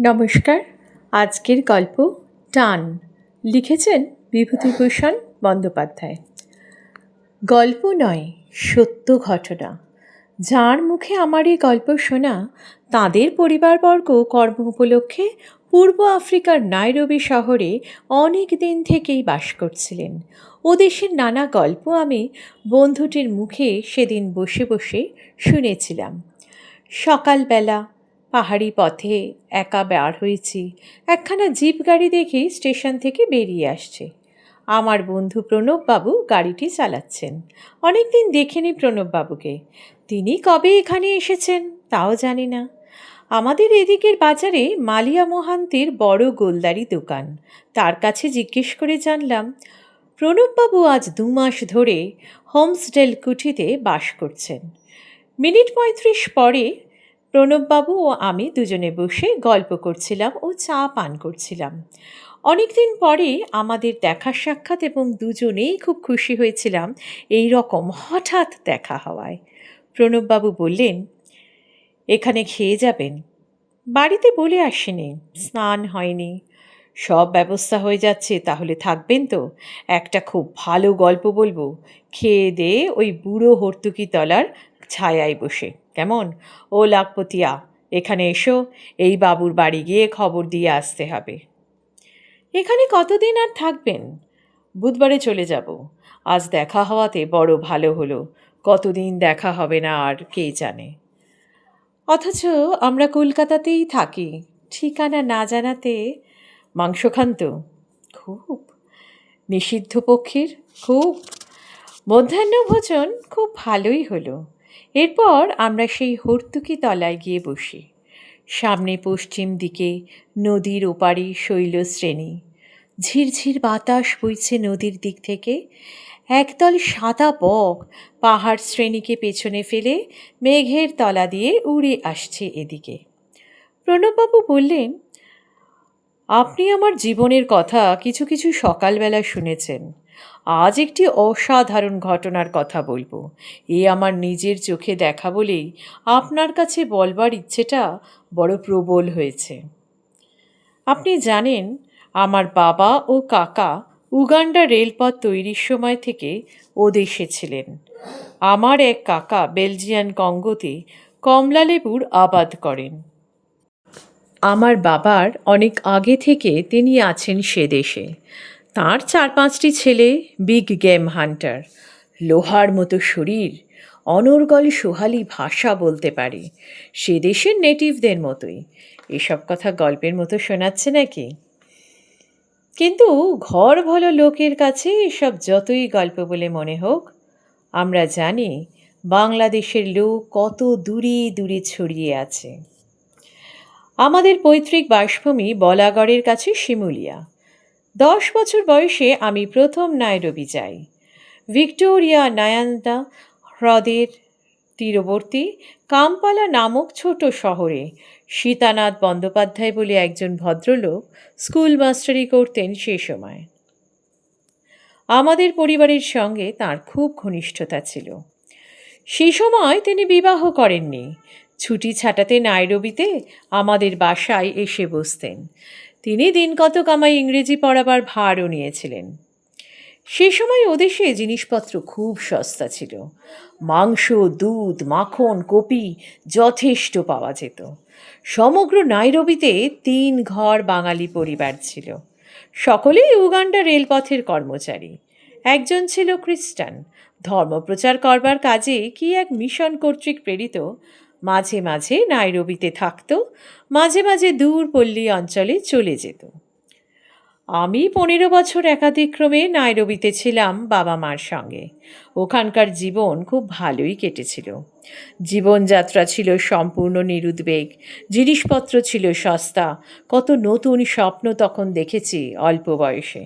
নমস্কার। আজকের গল্প টান লিখেছেন বিভূতিভূষণ বন্দ্যোপাধ্যায়। গল্প নয়, সত্য ঘটনা। যার মুখে আমার এই গল্প শোনা, তাঁদের পরিবারবর্গ কর্ম উপলক্ষে পূর্ব আফ্রিকার নাইরোবি শহরে অনেক দিন থেকেই বাস করছিলেন। ও দেশের নানা গল্প আমি বন্ধুটির মুখে সেদিন বসে বসে শুনেছিলাম। সকালবেলা পাহাড়ি পথে একা বার হয়েছি, একখানা জিপ গাড়ি দেখে স্টেশন থেকে বেরিয়ে আসছে। আমার বন্ধু প্রণববাবু গাড়িটি চালাচ্ছেন। অনেক দিন দেখিনি প্রণববাবুকে। তিনি কবে এখানে এসেছেন তাও জানি না। আমাদের এদিকের বাজারে মালিয়া মোহান্তির বড় গোলদারি দোকান। তার কাছে জিজ্ঞেস করে জানলাম প্রণববাবু আজ 2 মাস ধরে হোমসডেল কুঠিতে বাস করছেন। মিনিট 35 পরে প্রণববাবু ও আমি দুজনে বসে গল্প করছিলাম ও চা পান করছিলাম। অনেক দিন পরে আমাদের দেখা সাক্ষাৎ এবং দুজনেই খুব খুশি হয়েছিলাম এই রকম হঠাৎ দেখা হওয়ায়। প্রণববাবু বললেন, এখানে খেয়ে যাবেন? বাড়িতে বলে আসেনি, স্নান হয়নি। সব ব্যবস্থা হয়ে যাচ্ছে, তাহলে থাকবেন তো? একটা খুব ভালো গল্প বলবো, খেয়ে দিয়ে ওই বুড়ো হর্তুকি তলার ছায়ায় বসে। কেমন? ও লাখপতিয়া, এখানে এসো, এই বাবুর বাড়ি গিয়ে খবর দিয়ে আসতে হবে। এখানে কতদিন আর থাকবেন? বুধবারে চলে যাব। আজ দেখা হওয়াতে বড় ভালো হলো। কতদিন দেখা হবে না আর কে জানে। অথচ আমরা কলকাতাতেই থাকি, ঠিকানা না জানাতে। মাংস খান তো? খুব। নিষিদ্ধ পক্ষীর? খুব। মধ্যাহ্ন ভোজন খুব ভালোই হলো। এরপর আমরা সেই হর্তুকি তলায় গিয়ে বসি। সামনে পশ্চিম দিকে নদীর ওপারে শৈলশ্রেণী। ঝিরঝির বাতাস বইছে নদীর দিক থেকে। একদল সাদা বক পাহাড় শ্রেণীকে পেছনে ফেলে মেঘের তলা দিয়ে উড়ে আসছে এদিকে। প্রণববাবু বললেন, আপনি আমার জীবনের কথা কিছু কিছু সকালবেলা শুনেছেন। আজ একটি অসাধারণ ঘটনার কথা বলবো। এ আমার নিজের চোখে দেখা বলেই আপনার কাছে বলবার ইচ্ছেটা বড় প্রবল হয়েছে। আপনি জানেন, আমার বাবা ও কাকা উগান্ডা রেলপথ তৈরির সময় থেকে ও দেশে ছিলেন। আমার এক কাকা বেলজিয়ান কঙ্গোতে কমলালেবুর আবাদ করেন। আমার বাবার অনেক আগে থেকে তিনি আছেন সে দেশে। তাঁর 4-5টি ছেলে বিগ গেম হান্টার। লোহার মতো শরীর, অনর্গল সোহালি ভাষা বলতে পারে, সে দেশের নেটিভদের মতোই। এসব কথা গল্পের মতো শোনাচ্ছে নাকি? কিন্তু ঘর ভালো লোকের কাছে এসব যতই গল্প বলে মনে হোক, আমরা জানি বাংলাদেশের লোক কত দূরে দূরে ছড়িয়ে আছে। আমাদের পৈতৃক বাসভূমি বলাগড়ের কাছে শিমুলিয়া। 10 বছর বয়সে আমি প্রথম নাইরোবি যাই। ভিক্টোরিয়া নায়ান্দা হ্রদের তীরবর্তী কাম্পালা নামক ছোট শহরে সীতানাথ বন্দ্যোপাধ্যায় বলে একজন ভদ্রলোক স্কুল মাস্টারি করতেন সে সময়। আমাদের পরিবারের সঙ্গে তাঁর খুব ঘনিষ্ঠতা ছিল। সেই সময় তিনি বিবাহ করেননি। ছুটি ছাটাতে নাইরোবিতে আমাদের বাসায় এসে বসতেন। তিনি দিন কতক আমায় ইংরেজি পড়াবার ভারও নিয়েছিলেন। সে সময় ওদেশে জিনিসপত্র খুব সস্তা ছিল। মাংস, দুধ, মাখন, কপি যথেষ্ট পাওয়া যেত। সমগ্র নাইরোবিতে 3 ঘর বাঙালি পরিবার ছিল। সকলেই উগান্ডা রেলপথের কর্মচারী। একজন ছিল খ্রিস্টান, ধর্মপ্রচার করবার কাজে কি এক মিশন কর্তৃক প্রেরিত। মাঝে মাঝে নাইরোবিতে থাকত, মাঝে মাঝে দূর পল্লী অঞ্চলে চলে যেত। আমি 15 বছর একাদিক্রমে নাইরোবিতে ছিলাম বাবা মার সঙ্গে। ওখানকার জীবন খুব ভালোই কেটেছিল। জীবনযাত্রা ছিল সম্পূর্ণ নিরুদ্বেগ, জিনিসপত্র ছিল সস্তা। কত নতুন স্বপ্ন তখন দেখেছি অল্প বয়সে।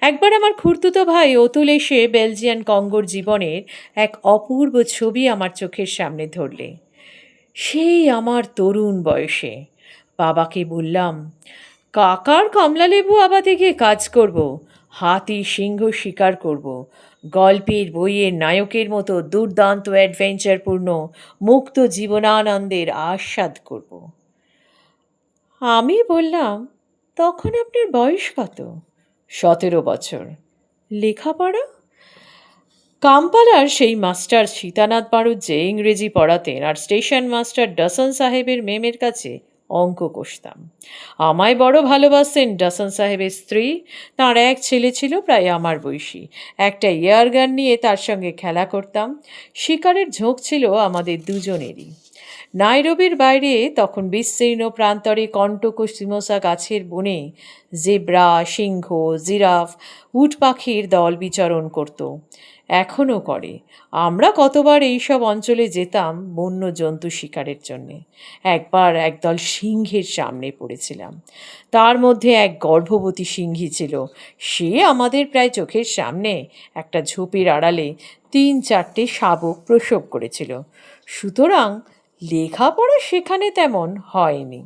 একবার আমার খুড়তুতো ভাই অতুল এসে বেলজিয়ান কঙ্গোর জীবনের এক অপূর্ব ছবি আমার চোখের সামনে ধরলে। সেই আমার তরুণ বয়সে বাবাকে বললাম, কাকার কমলালেবু আবাদে গিয়ে কাজ করব, হাতি সিংহ শিকার করব, গল্পের বইয়ের নায়কের মতো দুর্দান্ত অ্যাডভেঞ্চারপূর্ণ মুক্ত জীবনানন্দের আস্বাদ করব। আমি বললাম, তখন আপনার বয়স কত? 17 বছর। লেখাপড়া? কামপালার সেই মাস্টার সীতানাথ বাড়ুর যে ইংরেজি পড়াতেন আর স্টেশন মাস্টার ডসন সাহেবের মেমের কাছে অঙ্ক কষতাম। আমায় বড় ভালোবাসতেন ডসন সাহেবের স্ত্রী। তাঁর এক ছেলে ছিল প্রায় আমার বয়সী। একটা এয়ারগান নিয়ে তার সঙ্গে খেলা করতাম। শিকারের ঝোঁক ছিল আমাদের দুজনেরই। নাইরোবির বাইরে তখন বিস্তীর্ণ প্রান্তরে কণ্টক ও সিমোসা গাছের বনে জেব্রা, সিংহ, জিরাফ, উট পাখির দল বিচরণ করত, এখনও করে। আমরা কতবার এইসব অঞ্চলে যেতাম বন্য জন্তু শিকারের জন্যে। একবার একদল সিংহের সামনে পড়েছিলাম। তার মধ্যে এক গর্ভবতী সিংহী ছিল। সে আমাদের প্রায় চোখের সামনে একটা ঝোপের আড়ালে 3-4টে শাবক প্রসব করেছিল। সুতরাং লেখাপড়া সেখানে তেমন হয়নি।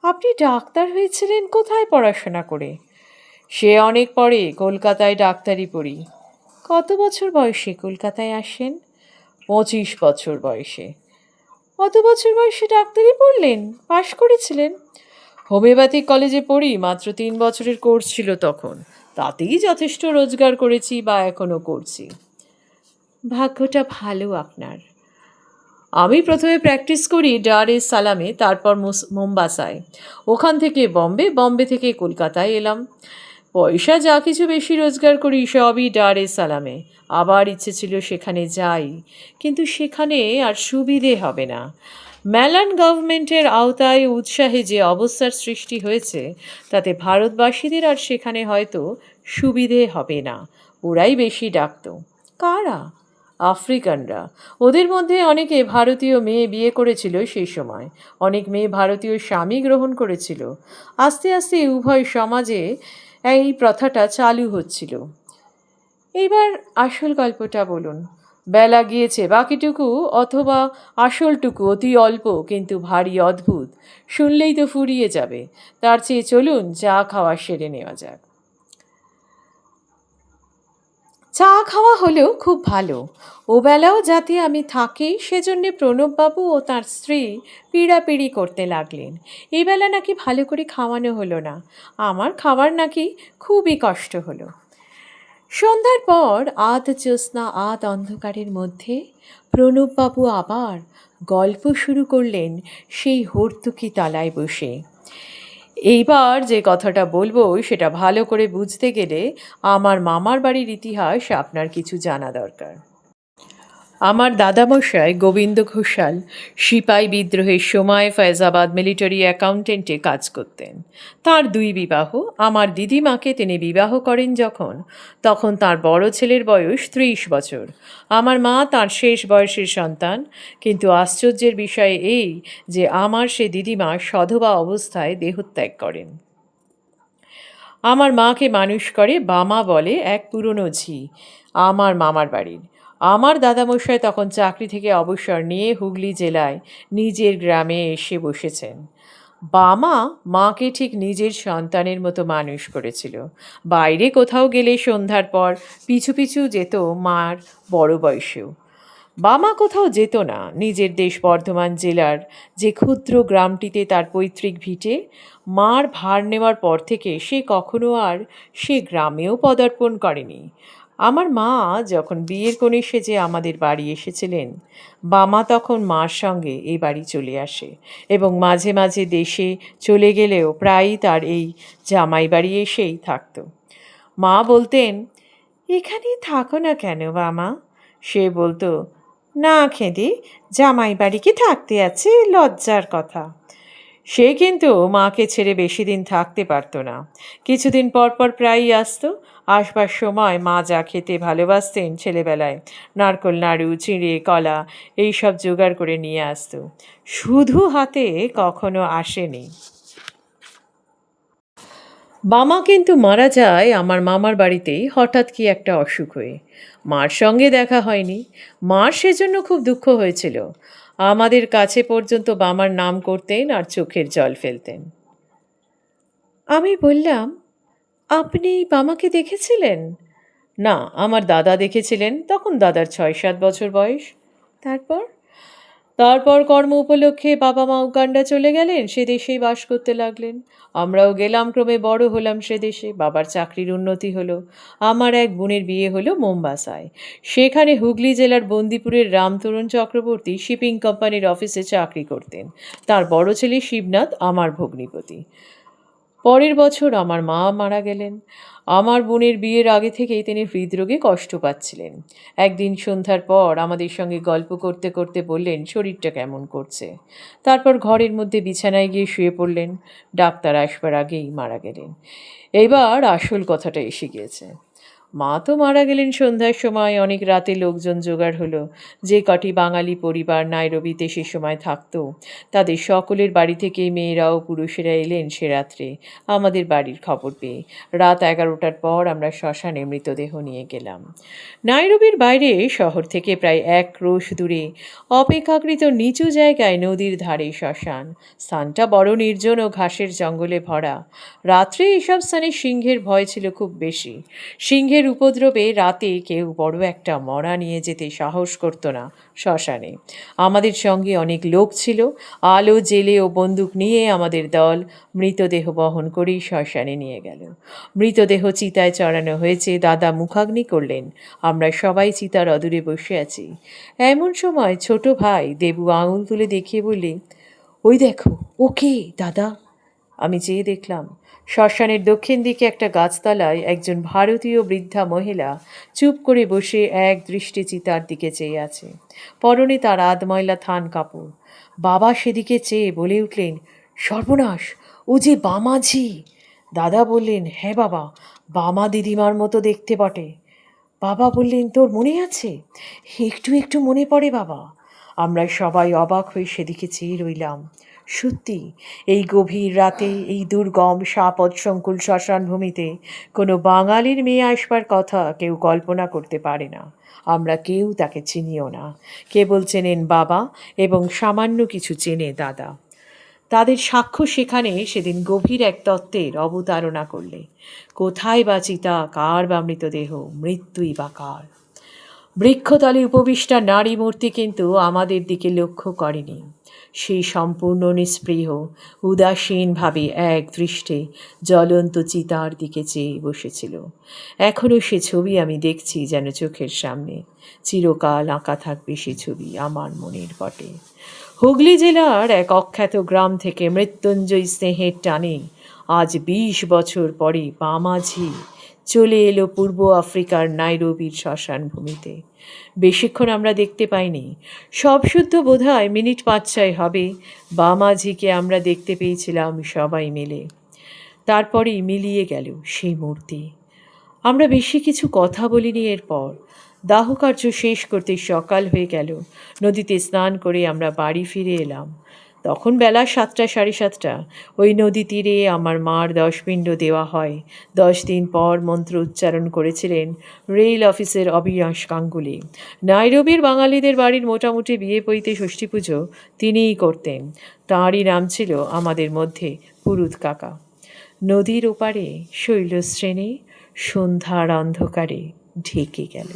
আপনি ডাক্তার হয়েছিলেন কোথায় পড়াশোনা করে? সে অনেক পরে কলকাতায় ডাক্তারি পড়ি। কত বছর বয়সে কলকাতায় আসেন? 25 বছর বয়সে। কত বছর বয়সে ডাক্তারি পড়লেন? পাশ করেছিলেন? হোমিওপ্যাথিক কলেজে পড়ি, মাত্র 3 বছরের কোর্স ছিল তখন। তাতেই যথেষ্ট রোজগার করেছি বা এখনও করছি। ভাগ্যটা ভালো আপনার। আমি প্রথমে প্র্যাকটিস করি ডার এস সালামে, তারপর মোম্বাসায়, ওখান থেকে বম্বে, বম্বে থেকে কলকাতায় এলাম। পয়সা যা কিছু বেশি রোজগার করি সবই ডার এস সালামে। আবার ইচ্ছে ছিল সেখানে যাই, কিন্তু সেখানে আর সুবিধে হবে না। ম্যালান গভর্নমেন্টের আওতায় উৎসাহে যে অবস্থার সৃষ্টি হয়েছে, তাতে ভারতবাসীদের আর সেখানে হয়তো সুবিধে হবে না। ওরাই বেশি ডাকত। কারা? আফ্রিকানরা। ওদের মধ্যে অনেকে ভারতীয় মেয়ে বিয়ে করেছিল সেই সময়। অনেক মেয়ে ভারতীয় স্বামী গ্রহণ করেছিল। আস্তে আস্তে উভয় সমাজে এই প্রথাটা চালু হচ্ছিল। এইবার আসল গল্পটা বলুন। বেলা গিয়েছে, বাকিটুকু অথবা আসলটুকু অতি অল্প কিন্তু ভারী অদ্ভুত। শুনলেই তো ফুরিয়ে যাবে। তার চেয়ে চলুন চা খাওয়া সেরে নেওয়া যাক। চা খাওয়া হলেও খুব ভালো। ওবেলাও যাতে আমি থাকি সেজন্যে প্রণববাবু ও তাঁর স্ত্রী পীড়াপিড়ি করতে লাগলেন। এবেলা নাকি ভালো করে খাওয়ানো হলো না। আমার খাবার নাকি খুবই কষ্ট হলো। সন্ধ্যার পর আধ জ্যোৎস্না আধ অন্ধকারের মধ্যে প্রণববাবু আবার গল্প শুরু করলেন সেই হর্তুকি তলায় বসে। এইবার যে কথাটা বলবো সেটা ভালো করে বুঝতে গেলে আমার মামার বাড়ির ইতিহাস আপনার কিছু জানা দরকার। আমার দাদামশাই গোবিন্দ ঘোষাল সিপাই বিদ্রোহের সময় ফয়জাবাদ মিলিটারি অ্যাকাউন্টেন্টে কাজ করতেন। তার 2 বিবাহ। আমার দিদিমাকে তিনি বিবাহ করেন যখন, তখন তার বড় ছেলের বয়স 30 বছর। আমার মা তার শেষ বয়সের সন্তান। কিন্তু আশ্চর্যের বিষয় এই যে আমার সে দিদিমা সধবা অবস্থায় দেহত্যাগ করেন। আমার মাকে মানুষ করে বামা বলে এক পুরনো ঝি আমার মামার বাড়ির। আমার দাদামশাই তখন চাকরি থেকে অবসর নিয়ে হুগলি জেলায় নিজের গ্রামে এসে বসেছেন। বামা মাকে ঠিক নিজের সন্তানের মতো মানুষ করেছিল। বাইরে কোথাও গেলে সন্ধ্যার পর পিছু পিছু যেত মার বড় বয়সেও। বামা কোথাও যেত না। নিজের দেশ বর্ধমান জেলার যে ক্ষুদ্র গ্রামটিতে তার পৈতৃক ভিটে, মার ভার নেওয়ার পর থেকে সে কখনো আর সে গ্রামেও পদার্পণ করেনি। আমার মা যখন বিয়ের কনে সেজে আমাদের বাড়ি এসেছিলেন, বামা তখন মার সঙ্গে এই বাড়ি চলে আসে এবং মাঝে মাঝে দেশে চলে গেলেও প্রায়ই তার এই জামাই বাড়ি এসেই থাকত। মা বলতেন, এখানেই থাকো না কেন বামা? সে বলতো, না খেদি, জামাই বাড়ি কি থাকতে আছে, লজ্জার কথা। সে কিন্তু মাকে ছেড়ে বেশি দিন থাকতে পারতো না। কিছুদিন পর পর প্রায়ই আসতো। আসবার সময় মা যা খেতে ভালোবাসতেন ছেলেবেলায়, নারকোল নাড়ু, চিঁড়ে, কলা, এইসব জোগাড় করে নিয়ে আসতো। শুধু হাতে কখনো আসেনি। বামা কিন্তু মারা যায় আমার মামার বাড়িতেই হঠাৎ কি একটা অসুখ হয়ে। মার সঙ্গে দেখা হয়নি। মার সেজন্য খুব দুঃখ হয়েছিল। আমাদের কাছে পর্যন্ত বামার নাম করতেন আর চোখের জল ফেলতেন। আমি বললাম, আপনি বামাকে দেখেছিলেন? না, আমার দাদা দেখেছিলেন, তখন দাদার 6-7 বছর বয়স। তারপর? তারপর কর্ম উপলক্ষে বাবা মা উগান্ডা চলে গেলেন, সে দেশেই বাস করতে লাগলেন। আমরাও গেলাম, ক্রমে বড় হলাম সে দেশে। বাবার চাকরির উন্নতি হলো। আমার এক বোনের বিয়ে হলো মোম্বাসায়। সেখানে হুগলি জেলার বন্দিপুরের রামতরুণ চক্রবর্তী শিপিং কোম্পানির অফিসে চাকরি করতেন। তার বড় ছেলে শিবনাথ আমার ভগ্নিপতি। পরের বছর আমার মা মারা গেলেন। আমার বোনের বিয়ের আগে থেকেই তিনি হৃদরোগে কষ্ট পাচ্ছিলেন। একদিন সন্ধ্যার পর আমাদের সঙ্গে গল্প করতে করতে বললেন শরীরটা কেমন করছে। তারপর ঘরের মধ্যে বিছানায় গিয়ে শুয়ে পড়লেন। ডাক্তার আসবার আগেই মারা গেলেন। এইবার আসল কথাটা এসে গিয়েছে। মা তো মারা গেলেন সন্ধ্যার সময়। অনেক রাতে লোকজন জোগাড় হলো। যে কটি বাঙালি পরিবার নাইরোবিতে সে সময় থাকতো, তাদের সকলের বাড়ি থেকে মেয়েরাও পুরুষেরা এলেন সে রাত্রে আমাদের বাড়ির খবর পেয়ে। রাত 11টার পর আমরা শ্মশানে মৃতদেহ নিয়ে গেলাম। নাইরোবির বাইরে শহর থেকে প্রায় 1 ক্রোশ দূরে অপেক্ষাকৃত নিচু জায়গায় নদীর ধারে শ্মশান। স্থানটা বড় নির্জন ও ঘাসের জঙ্গলে ভরা। রাত্রে এসব স্থানে সিংহের ভয় ছিল খুব বেশি। সিংহের উপদ্রবে রাতে কেউ বড় একটা মরা নিয়ে যেতে সাহস করতো না শ্মশানে। আমাদের সঙ্গে অনেক লোক ছিল। আলো জেলে ও বন্দুক নিয়ে আমাদের দল মৃতদেহ বহন করেই শ্মশানে নিয়ে গেল। মৃতদেহ চিতায় চড়ানো হয়েছে। দাদা মুখাগ্নি করলেন। আমরা সবাই চিতার অদূরে বসে আছি। এমন সময় ছোট ভাই দেবু আঙুল তুলে দেখিয়ে বললে, ওই দেখো, ওকে দাদা। আমি চেয়ে দেখলাম, শ্মশানের দক্ষিণ দিকে একটা গাছতলায় একজন ভারতীয় বৃদ্ধা মহিলা চুপ করে বসে এক দৃষ্টি চিতার দিকে চেয়ে আছে। পরনে তার আধময়লা থান কাপড়। বাবা সেদিকে চেয়ে বলে উঠলেন, সর্বনাশ, ও যে বামাঝি। দাদা বললেন, হ্যাঁ বাবা, বামা দিদিমার মতো দেখতে বটে। বাবা বললেন, তোর মনে আছে? একটু একটু মনে পড়ে বাবা। আমরা সবাই অবাক হয়ে সেদিকে চেয়ে রইলাম। সত্যি, এই গভীর রাতে এই দুর্গম সাপদসংকুল শ্মশানভূমিতে কোনো বাঙালির মেয়ে আসবার কথা কেউ কল্পনা করতে পারে না। আমরা কেউ তাকে চিনিও না। কেবল চেনেন বাবা এবং সামান্য কিছু চেনে দাদা। তাদের সাক্ষ্য সেখানে সেদিন গভীর এক তত্ত্বের অবতারণা করলে। কোথায় বা চিতা, কার বা মৃতদেহ, মৃত্যুই বা কার। বৃক্ষতলে উপবিষ্টা নারী মূর্তি কিন্তু আমাদের দিকে লক্ষ্য করেনি। সেই সম্পূর্ণ নিস্পৃহ উদাসীনভাবে এক দৃষ্টে জ্বলন্ত চিতার দিকে চেয়ে বসেছিল। এখনও সে ছবি আমি দেখছি যেন চোখের সামনে। চিরকাল আঁকা থাকবে সে ছবি আমার মনের পটে। হুগলি জেলার এক অখ্যাত গ্রাম থেকে মৃত্যুঞ্জয় স্নেহের টানে আজ 20 বছর পরে বামাঝি চলে এলো পূর্ব আফ্রিকার নাইরোবির শ্মশান ভূমিতে। বেশিক্ষণ আমরা দেখতে পাইনি। সব শুদ্ধ বোধহয় মিনিট 5-6 হবে। বামাঝিকে আমরা দেখতে পেয়েছিলাম সবাই মিলে। তারপরেই মিলিয়ে গেল সেই মূর্তি। আমরা বেশি কিছু কথা বলিনি এরপর। দাহকার্য শেষ করতে সকাল হয়ে গেল। নদীতে স্নান করে আমরা বাড়ি ফিরে এলাম। তখন বেলা 7টা 7:30। ওই নদী তীরে আমার মার 10 পিণ্ড দেওয়া হয়। 10 দিন পর মন্ত্র উচ্চারণ করেছিলেন রেল অফিসের অবিনাশ গাঙ্গুলি। নাইরোবির বাঙালিদের বাড়ির মোটামুটি বিয়ে পৈতে ষষ্ঠী পুজো তিনিই করতেন। তাঁরই নাম ছিল আমাদের মধ্যে পুরুত কাকা। নদীর ওপারে শৈলশ্রেণী সন্ধ্যার অন্ধকারে ঢেকে গেল।